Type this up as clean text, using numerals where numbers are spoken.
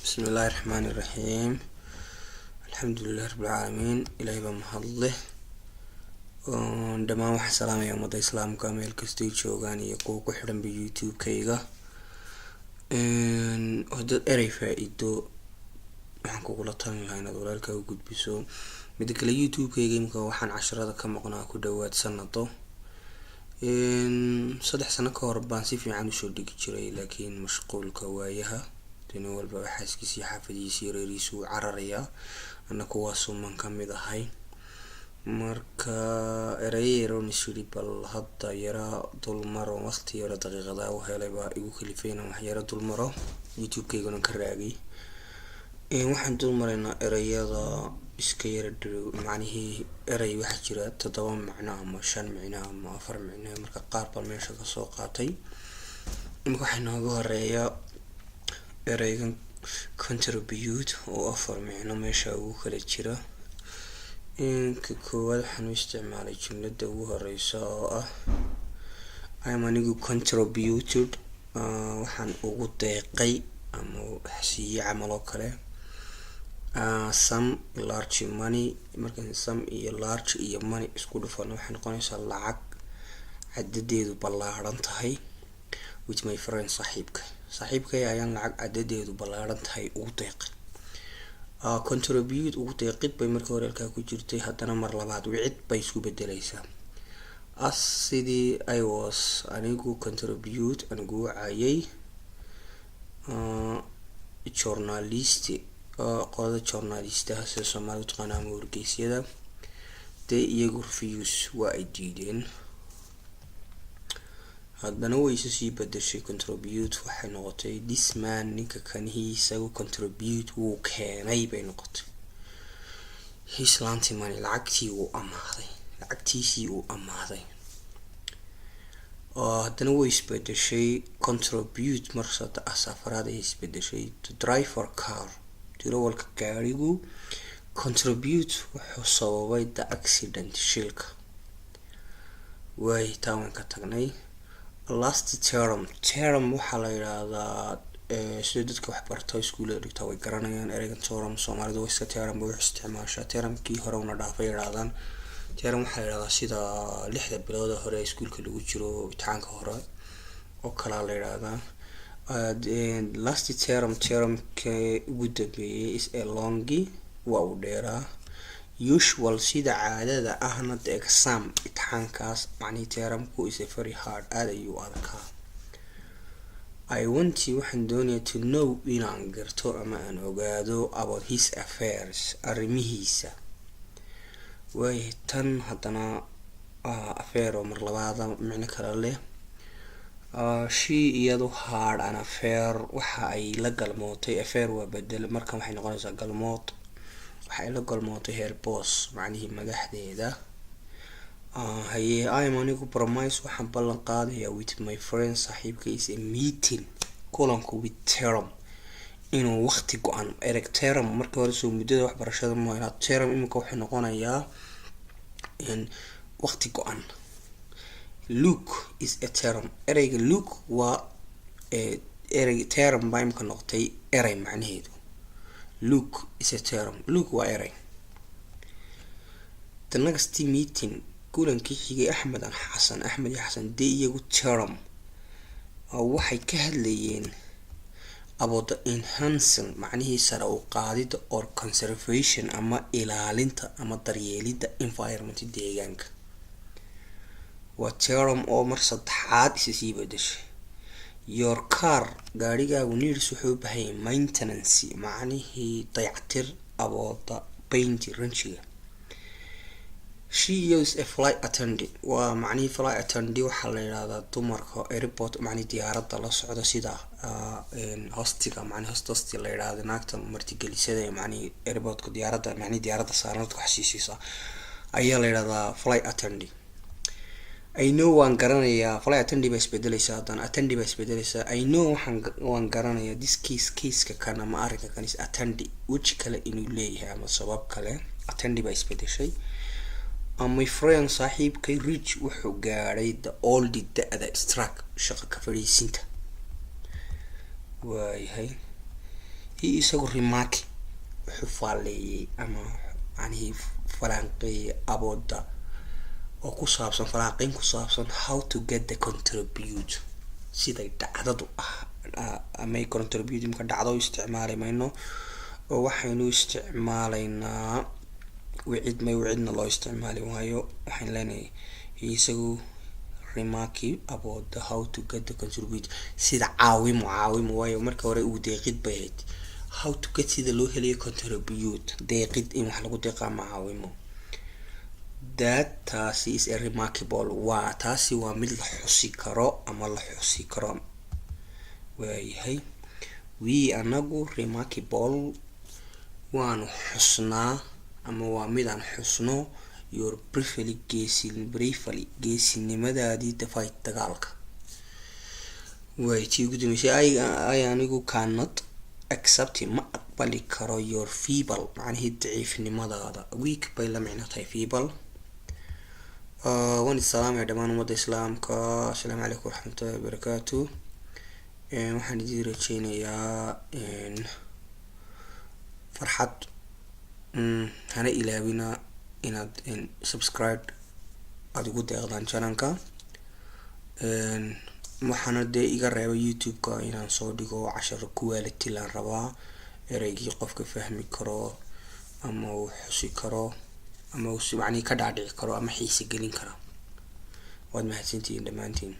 بسم الله الرحمن الرحيم. الحمد لله رب العالمين. إلهي بمحله دمان waxa salaamaya umada islaamka meel kasta ay joogaan iyo kuwa ku xiran YouTube kayga dad eray faa'iido waxaan kugula talin lahaa inaad walaalka u gudbiso mid kale YouTube kayga imka waxaan casharada ka maqnaa ku dhawaad sanado 3 sano ka hor baan si fiican u soo dhigi jiray laakiin mashquulka waayaha tani walba xaaskiisii xaafadiisii reeriisu cararaya ana kuwaas man kamid ahay marka erayero nisuri bal hadda yara dulmaro waqti yara daqiiqada oo helay baa igu kalifayna wax yara dulmaro YouTube kaygana ka raagay waxaan dulmarayna erayada iska yara dhow macnaheedu eray waxa jira 7 macno ama 5 macno ama 4 macno marka qaar bal meesha ka soo qaatay imka waxa nooga horeeya eraygan contribute oo 4 macno meesha ugu kala jira inka koowaad waxaan isticmaalay jumlada ugu horeysa oo ah I am anigu contributed waxaan ugu deeqay ama xasiye amalo kale some large money marka some iyo large iyo money isku dhufan waxay noqonaysaa lacag cadadeedu ballaaran tahay with my friend saaxiibkay ayaan lacag cadadeedu ballaaran tahay ugu deeqay contribute ugu deeqid bay markii hore halka ku jirtay haddana mar labaad wicid bay isku bedelaysaa as sidii I was anigu contribute anigu ayay journalist qodada journalistaha sida Soomaalidu taqaanaa wargeysyada they iyagu refuse waa ay diideen haddana way sii bedeshay contribute waxay noqotay this man ninka kan isagu contribute wuu keenay bay noqotay his lanti money lacagtiisii uu amaaday haddana way isbedeshay contribute marsada asafaraad ay isbedeshay to drive for car dirawalka gaarigu contribute wuxuu sababay the accident shilka way taan ka tagnay last term waxa la yiraahdaa sida dadka wax barta iskuulada dhigta way garanayaan ereygan term Soomaalidu way iska term buu isticmaashaa termkii hore una dhaafay yiraahdaan term waxa la yiraahdaa sida 6 bilood hore iskuulka lagu jiro imtixaanka hore oo kala la yiraahdaa last term ugu dambeeyay is a longi waa u dheeraa usual sida caadada ahna the exam imtixaankaas macni termku is a very hard aad ayuu adkaa I want waxaan doonayaa to know inaan garto ama aan ogaado about his affairs arrimihiisa way tan haddana affair oo mar labaad macno kala leh she iyadu hard an affair waxa ay la galmootay affair waa bedel marka waxay noqonaysaa galmood waxay la galmootay heer boss macnaheedu madaxdeeda haye I am anigu promise waxaan ballan qaadayaa with my friends saaxiibka is a meeting kulanku with term inuu waqti go'an ereg term marka hore soo muddada waxbarashada ma ina term imika waxay noqonayaa in waqti go'an look is a term ereyga look waa erey term baa imka noqotay erey macnaheedu look is a term look waa erey the next meeting kulankii xigay Axmed iyo Xasan day iyagu term waxay ka hadlayeen about the enhancing macnaheedu sare u qaadida or conservation ama ilaalinta ama daryeelida environment deegaanka waa term oo mar saddexaad isii bedeshay your car gaarigaagu needs wuxuu u baahan yahay maintenance macnaheedu dayactir about paint ranchiga she is a flight attendant waa macnaheedu flight attendant waxa la yiraahdaa dumarka airport macnaheedu diyaaradda la socda sida hostiga macnaheedu hosti la yiraahdo naagta martigelisada macnaheedu airportka diyaaradda macnaheedu diyaaradda saaranad ku xasiisiisa ayaa la yiraahdaa flight attendant I know waan garanayaa flight attendant baa isbedelaysaa haddana attendant baa isbedelaysaa I know waan garanayaa this case-ka kana ma arrinka kan is attendant which kale inuu leeyahay ama sabab kale attendant baa isbedeshay my friend saaxiibkay Rich wuxuu gaaray the old da'da struck shaqo ka fariisinta way hay he isagu remark wuxuu faaleeyay ama yani falanqeeyay about the oo ku saabsan falanqeyn ku saabsan how to get the contribute siday dhacdadu ama contribute marka dhacdo isticmaalayno oo waxaynu isticmaalaynaa wicidna loo isticmaali waayo waxaan leenahay isagu remark about the how to get the contribute sida caawimo waayo marka hore uu deeqid bay how to get sida loo helayo contribute deeqid in wax lagu deeqa caawimo that taasi is a remarkable taasi waa mid la xusi karo ama la xusi karo waayahay we anagu remarkable waanu xusnaa ama waa mid aan xusno your briefly geesinimadaadii dafay dagaalka way tii gudumay ay anigu cannot accept ma aqbali karo your feeble macnaheed daciifnimadaada weak bay la micno tahay feeble waan salaam dhamaan umada islaamka assalaamu calaykum waraxmatullaahi wabarakaatuh waxaan idin rajeynayaa farxad hana ilaawina inaad subscribe aad ugu deeqdaan channelka waxaana dee iga reebay youtube-ka inaan soo dhigo casharo quality laan rabaa ereygii qofka fahmi karo ama uu xusi karo ama uu si macni ka dhaadhici karo ama xiisi gelin karo waad mahadsantihiin dhammaantiin